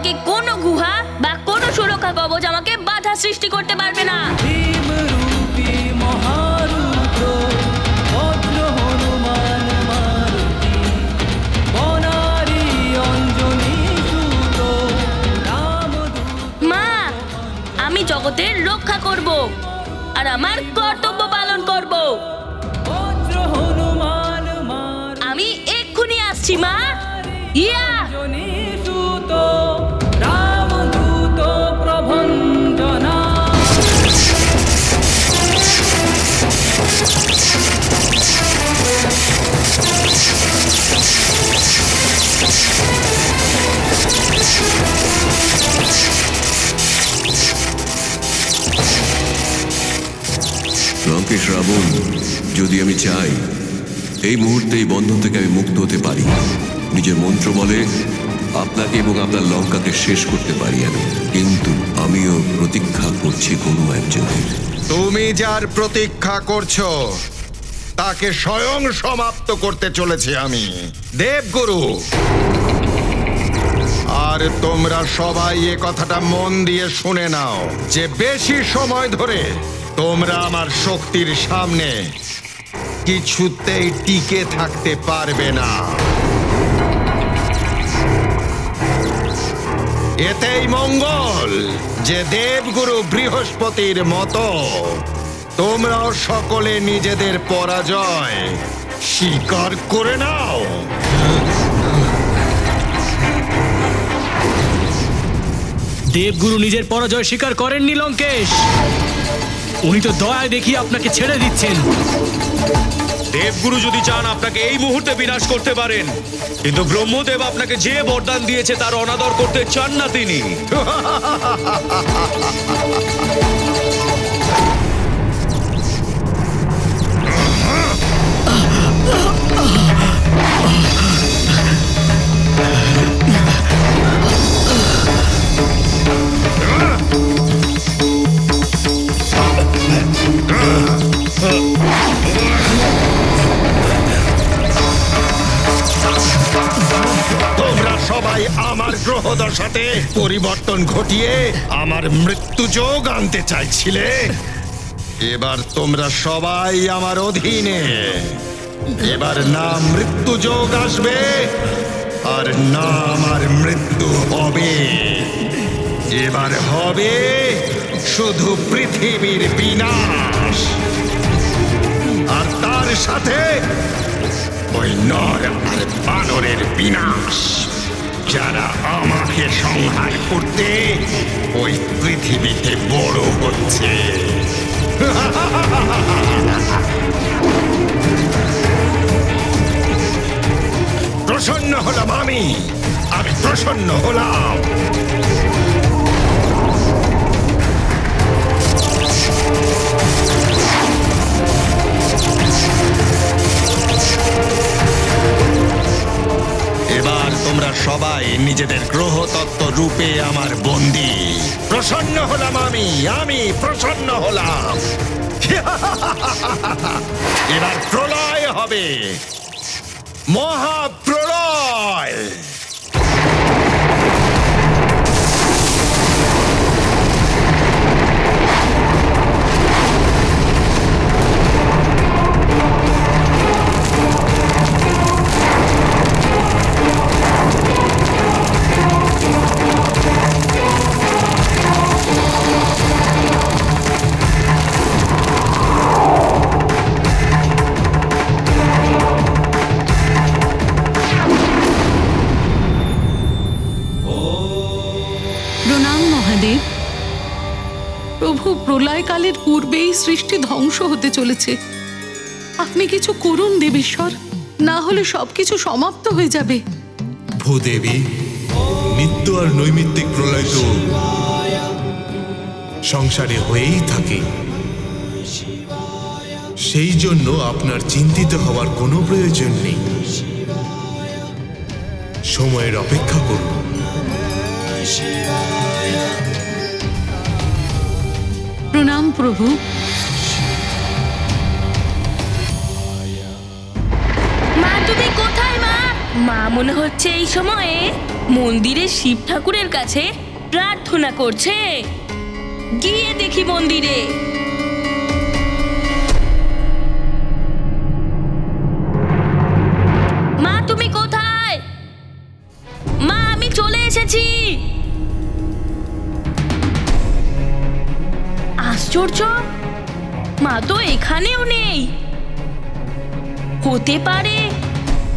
থেকে কোনো গুহা বা কোনো সুরক্ষা কবচ আমাকে বাধা সৃষ্টি করতে পারবে না। ভীমরূপী মহারুদ্র ভদ্র হনুমান মারুতি বনারী অঞ্জনী সুত রামদূত। মা, আমি জগতের রক্ষা করব আর আমার কর্তব্য পালন করব। ভদ্র হনুমান আমি এক্ষুনি আসছি মা। ইয়া মারুতি সুত রামদূত প্রভঞ্জনা। লঙ্কেশ রাবণ, যদি আমি চাই এই মুহূর্তে এই বন্ধন থেকে আমি মুক্ত হতে পারি, নিজের মন্ত্র বলে আপনাকে এবং আপনার লঙ্কাকে শেষ করতে পারি আমি। কিন্তু আমিও প্রতীক্ষা করছি কোনো একজনের। তুমি যার প্রতীক্ষা করছো তাকে স্বয়ং সমাপ্ত করতে চলেছি আমি, দেবগুরু। আর তোমরা সবাই এ কথাটা মন দিয়ে শুনে নাও যে বেশি সময় ধরে তোমরা আমার শক্তির সামনে কিছুতেই টিকে থাকতে পারবে না। এতেই মঙ্গল যে দেবগুরু বৃহস্পতির মতো তোমরাও সকলে নিজেদের পরাজয় স্বীকার করে নাও। দেবগুরু নিজের পরাজয় স্বীকার করেননি লঙ্কেশ। উনি তো দয়ায় দেখিয়ে আপনাকে ছেড়ে দিচ্ছেন। দেবগুরু যদি চান আপনাকে এই মুহূর্তে বিনাশ করতে পারেন, কিন্তু ব্রহ্মদেব আপনাকে যে বরদান দিয়েছে তার অনাদর করতে চান না তিনি। তোমরা সবাই আমার গ্রহ দশাতে পরিবর্তন ঘটিয়ে আমার মৃত্যু যোগ আনতে চাইছিলে। এবার তোমরা সবাই আমার অধীনে। এবার না মৃত্যু যোগ আসবে আর না আমার মৃত্যু হবে। এবার হবে শুধু পৃথিবীর বিনাশ, আর তার সাথে ওই নর আর বানরের বিনাশ, যারা আমাকে সংহার করতে ওই পৃথিবীতে বড় হচ্ছে। প্রসন্ন হলাম আমি প্রসন্ন হলাম। এবার তোমরা সবাই নিজেদের গ্রহতত্ত্ব রূপে আমার বন্দী। প্রসন্ন হলাম আমি প্রসন্ন হলাম। এবার প্রলয় হবে, মহাপ্রলয়। প্রণাম মহাদেব। প্রভু, প্রলয়কালের পূর্বেই সৃষ্টি ধ্বংস হতে চলেছে। আপনি কিছু করুন দেবেশ্বর, না হলে সবকিছু সমাপ্ত হয়ে যাবে। ভূদেবী, নিত্য আর নৈমিত্তিক প্রলয় তো সংসারে হয়েই থাকে। সেই জন্য আপনার চিন্তিত হওয়ার কোনো প্রয়োজন নেই। সময়ের অপেক্ষা করুন। প্রণাম প্রভু। মা, তুমি কোথায় মা? মা মনে হচ্ছে এই সময়ে মন্দিরে শিব ঠাকুরের কাছে প্রার্থনা করছে। গিয়ে দেখি মন্দিরে। মা তুমি কোথায়? মা আমি চলে এসেছি। আশ্চর্য, মা তো এখানেও নেই। হতে পারে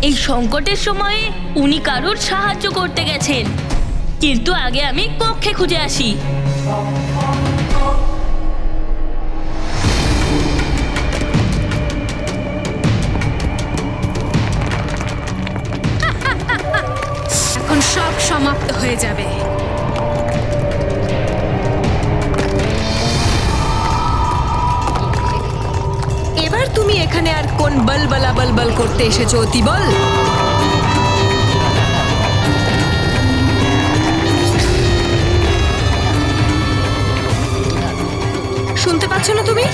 এই সংকটের সময়ে উনি কারোর সাহায্য করতে গেছেন। কিন্তু আগে আমি কক্ষে খুঁজে আসি। এখন সব সমাপ্ত হয়ে যাবে। এবার তুমি এখানে আর কোন বলবলা বলবল করতে এসেছো অতি বল? শুনতে পাচ্ছ না তুমি?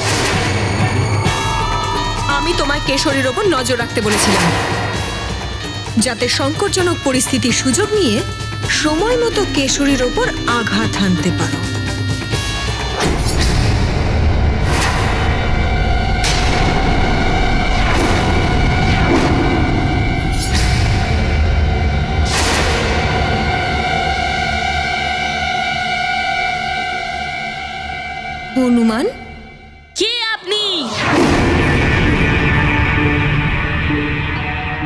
আমি তোমায় কেশরীর ওপর নজর রাখতে বলেছিলাম, যাতে সংকটজনক পরিস্থিতির সুযোগ নিয়ে সময় মতো কেশরীর ওপর আঘাত হানতে পারো। হনুমান, কে আপনি?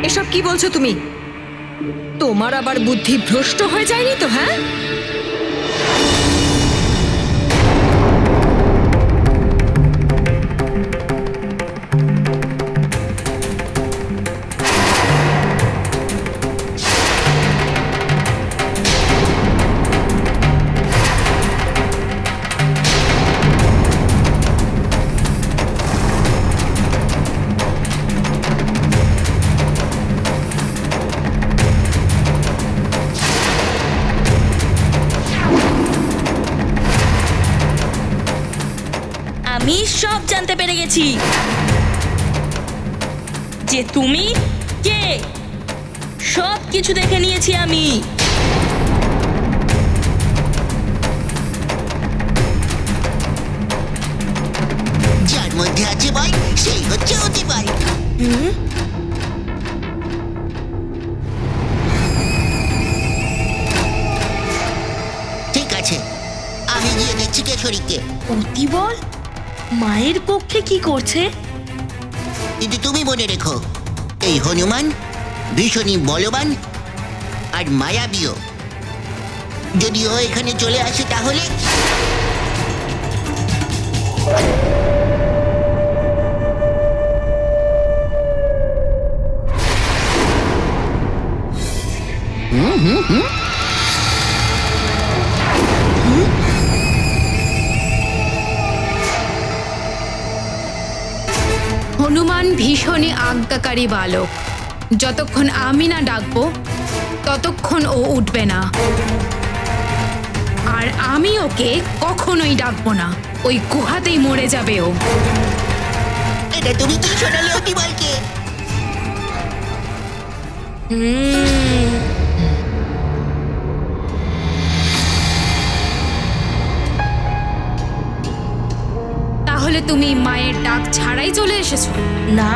এসব কি বলছো তুমি? তোমার আবার বুদ্ধি ভ্রষ্ট হয়ে যায়নি তো? হ্যাঁ, আমি সব জানতে পেরে গেছি যে তুমি কে। সব কিছু দেখে নিয়েছি আমি। যার মধ্যে আছে ভয় সেই হচ্ছে অতিবাই। ঠিক আছে, আমি গিয়ে দেখছি কেশরীকে। অতি বল মায়ের পক্ষে কি করছে? কিন্তু তুমি মনে রেখো, এই হনুমান ভীষণই বলবান আর মায়াবীয়। যদি ও এখানে চলে আসে তাহলে হনুমান ভীষণই আজ্ঞাকারী বালক। যতক্ষণ আমি না ডাকবো ততক্ষণ ও উঠবে না, আর আমি ওকে কখনোই ডাকবো না। ওই গুহাতেই মরে যাবে ও। এটা তুমি কি শোনালে অতিবাইকে? তাহলে তুমি মায়ের ডাক ছাড়াই চলে এসেছো? না,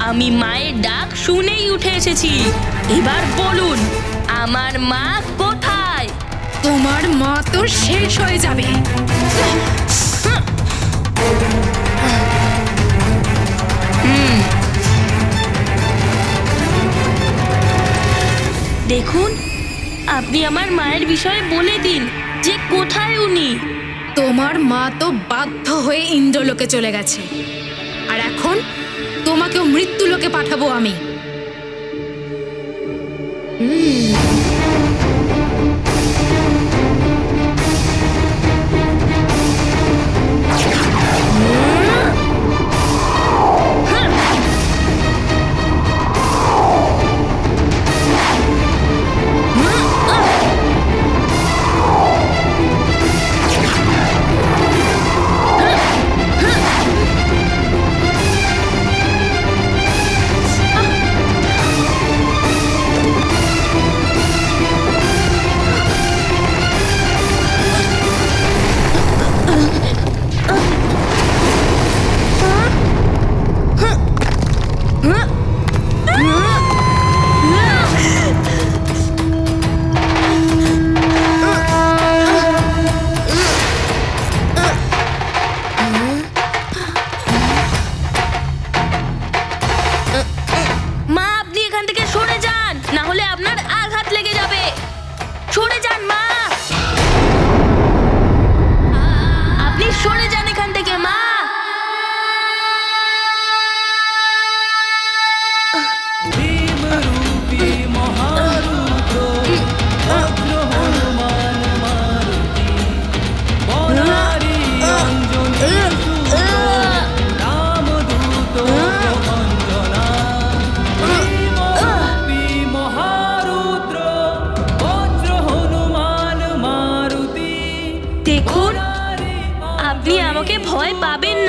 আমি মায়ের ডাক শুনেই উঠে এসেছি। এবার বলুন, আমার মা কোথায়? তোমার মা তো শেষ হয়ে যাবে। দেখুন, আপনি আমার মায়ের বিষয়ে বলে দিন যে কোথায় উনি। তোমার মা তো বাধ্য হয়ে ইন্দ্রলোকে চলে গেছে, আর এখন তোমাকেও মৃত্যুলোকে পাঠাবো আমি।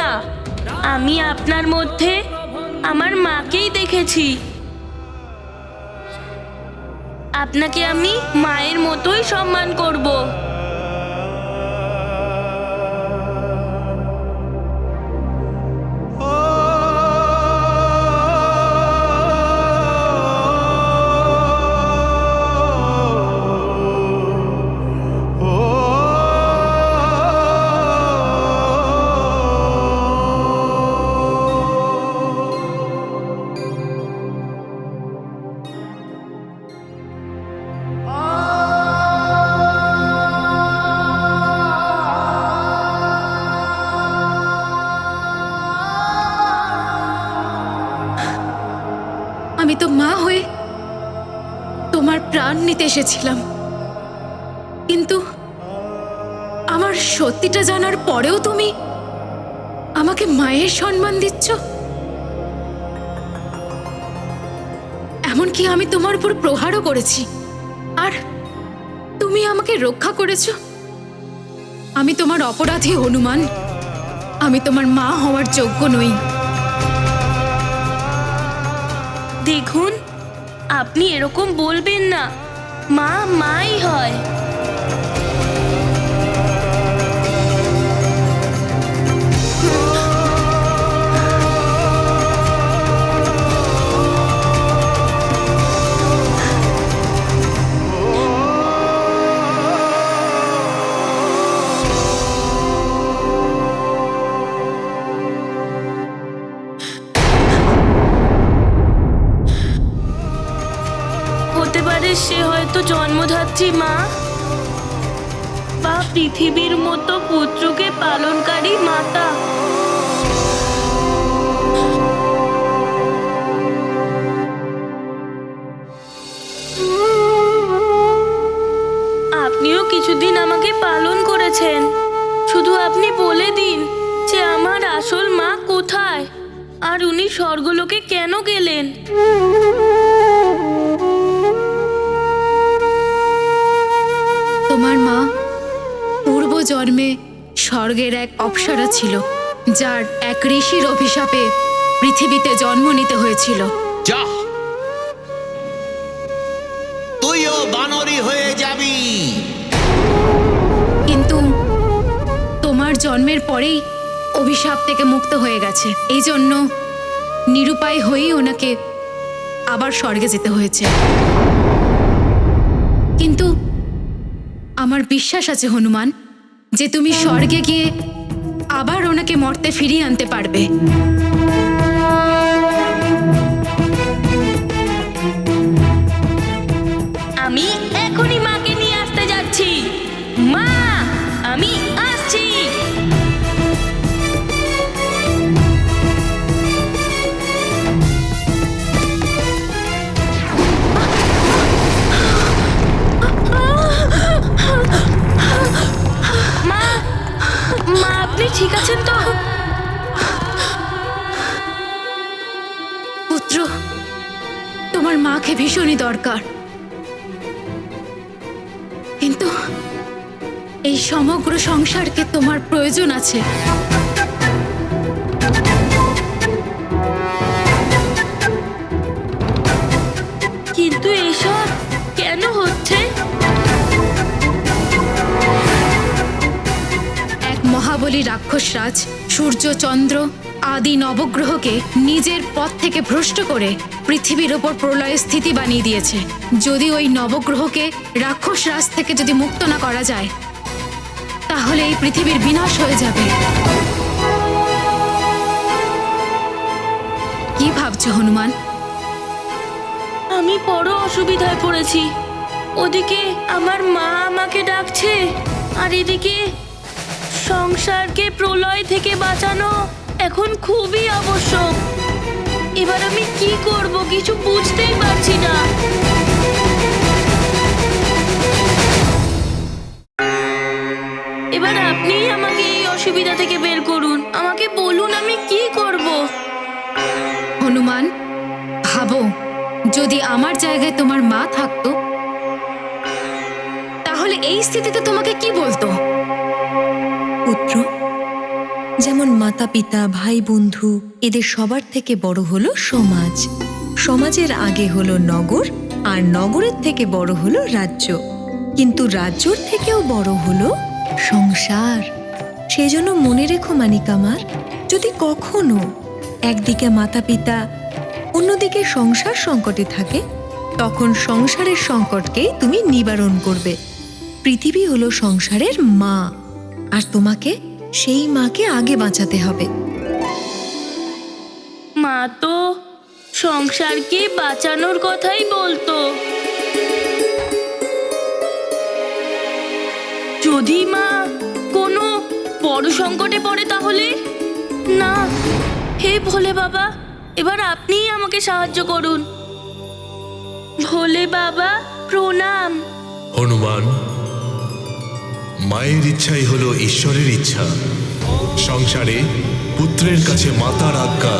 না, আমি আপনার মধ্যে আমার মাকেই দেখেছি। আপনাকে আমি মায়ের মতোই সম্মান করব। আমি তো মা হয়ে তোমার প্রাণ নিতে এসেছিলাম, কিন্তু আমার সত্যিটা জানার পরেও তুমি আমাকে মায়ের সম্মান দিচ্ছ। এমনকি আমি তোমার উপর প্রহারও করেছি, আর তুমি আমাকে রক্ষা করেছ। আমি তোমার অপরাধী হনুমান, আমি তোমার মা হওয়ার যোগ্য নই। দেখুন, আপনি এরকম বলবেন না, মা মাই হয়। হতে পারে সে হয়তো জন্মধাত্রী মা, বা পৃথিবীর মতো পুত্রকে পালনকারী মাতা। আপনিও কিছুদিন আমাকে পালন করেছেন। শুধু আপনি বলে দিন যে আমার আসল মা কোথায়, আর উনি স্বর্গলোকে কেন গেলেন। তোমার মা পূর্ব জন্মে স্বর্গের এক অপ্সরা ছিল, যার এক ঋষির অভিশাপে পৃথিবীতে জন্ম নিতে হয়েছিল। যা, তুইও বানরই হয়ে যাবি। কিন্তু তোমার জন্মের পরেই অভিশাপ থেকে মুক্ত হয়ে গেছে, এই জন্য নিরুপায় হয়েই ওনাকে আবার স্বর্গে যেতে হয়েছে। কিন্তু আমার বিশ্বাস আছে হনুমান, যে তুমি স্বর্গে গিয়ে আবার ওনাকে মর্তে ফিরিয়ে আনতে পারবে। আমি এখনই মাকে নিয়ে আসতে যাচ্ছি। মা, আমি আসছি। মা, মা আপনি ঠিক আছেন তো? পুত্র, তোমার মাকে ভীষণই দরকার, কিন্তু এই সমগ্র সংসারকে তোমার প্রয়োজন আছে। কিন্তু এসব কেন হচ্ছে? এক মহাবলী রাক্ষসরাজ সূর্য চন্দ্র আদি নবগ্রহকে নিজের পথ থেকে ভ্রষ্ট করে পৃথিবীর ওপর প্রলয়ের স্থিতি বানিয়ে দিয়েছে। যদি ওই নবগ্রহকে রাক্ষসরাজ থেকে যদি মুক্ত না করা যায়, তাহলে এই পৃথিবীর বিনাশ হয়ে যাবে। কি ভাবছো হনুমান? আমি বড় অসুবিধায় পড়েছি। ওদিকে আমার মা আমাকে ডাকছে, আর এদিকে সংসারকে প্রলয় থেকে বাঁচানো এখন খুবই আবশ্যক। এবার আমি কি করব কিছু বুঝতেই পারছি না। এবার আপনিই আমাকে এই অসুবিধা থেকে বের করুন। আমাকে বলুন আমি কি করব। হনুমান, ভাবো, যদি আমার জায়গায় তোমার মা থাকতো, তাহলে এই স্থিতিতে তোমাকে কি বলতো? পুত্র, যেমন মাতা পিতা ভাই বন্ধু এদের সবার থেকে বড় হলো সমাজ, সমাজের আগে হলো নগর, আর নগরের থেকে বড় হলো রাজ্য, কিন্তু রাজ্যর থেকেও বড় হলো সংসার। সেজন্য মনে রেখো মানিক আমার, যদি কখনো একদিকে মাতা পিতা অন্যদিকে সংসার সংকটে থাকে, তখন সংসারের সংকটকে তুমি নিবারণ করবে। পৃথিবী হলো সংসারের মা, আর তোমাকে সেই মাকে আগে বাঁচাতে হবে। মা তো সংসারকে বাঁচানোর কথাই বলতো। যদি মা কোনো বড় সংকটে পড়ে তাহলে? না, হে ভোলে বাবা, এবার আপনিই আমাকে সাহায্য করুন। ভোলে বাবা প্রণাম। হনুমান, মায়ের ইচ্ছাই হলো ঈশ্বরের ইচ্ছা। সংসারে পুত্রের কাছে মাতার আজ্ঞা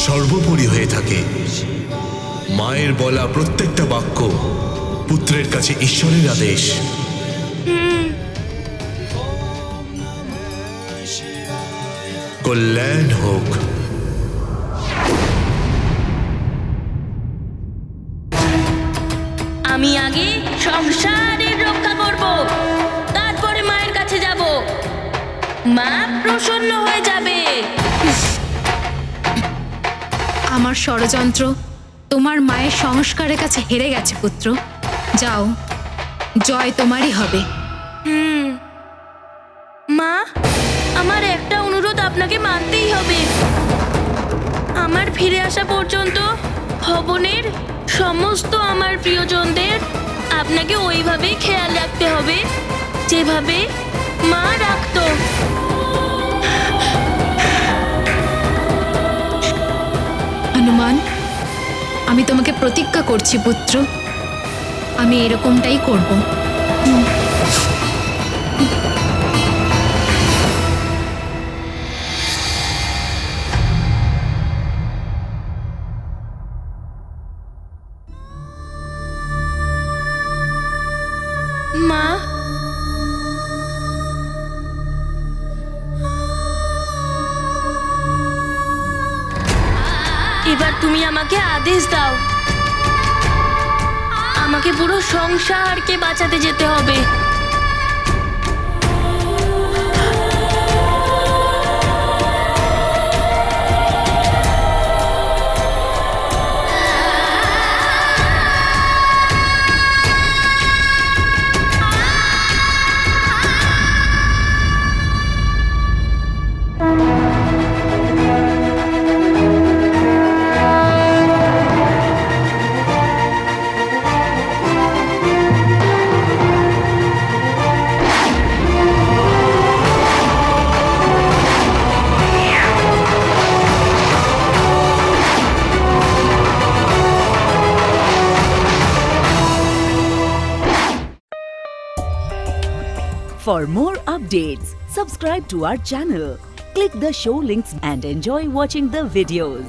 সর্বোপরি হয়ে থাকে। মায়ের বলা প্রত্যেকটা বাক্য পুত্রের কাছে ঈশ্বরের আদেশ। কল্যাণ হোক। আমি আগে সংসারের রক্ষা করব, তারপরে মায়ের কাছে যাব। মা প্রসন্ন হয়ে যাবে। আমার ষড়যন্ত্র তোমার মায়ের সংস্কারের কাছে হেরে গেছে পুত্র। যাও, জয় তোমারই হবে। মা, আমার একটা অনুরোধ আপনাকে মানতেই হবে। আমার ফিরে আসা পর্যন্ত ভবনের সমস্ত আমার প্রিয়জনদের আপনাকে ওইভাবেই খেয়াল রাখতে হবে যেভাবে মা রাখতো। হনুমান, আমি তোমাকে প্রতিজ্ঞা করছি পুত্র, আমি এরকমটাই করব। মা, এবার তুমি আমাকে আদেশ দাও। আমাকে পুরো সংসারকে বাঁচাতে যেতে হবে। For more updates, subscribe to our channel, click the show links and enjoy watching the videos.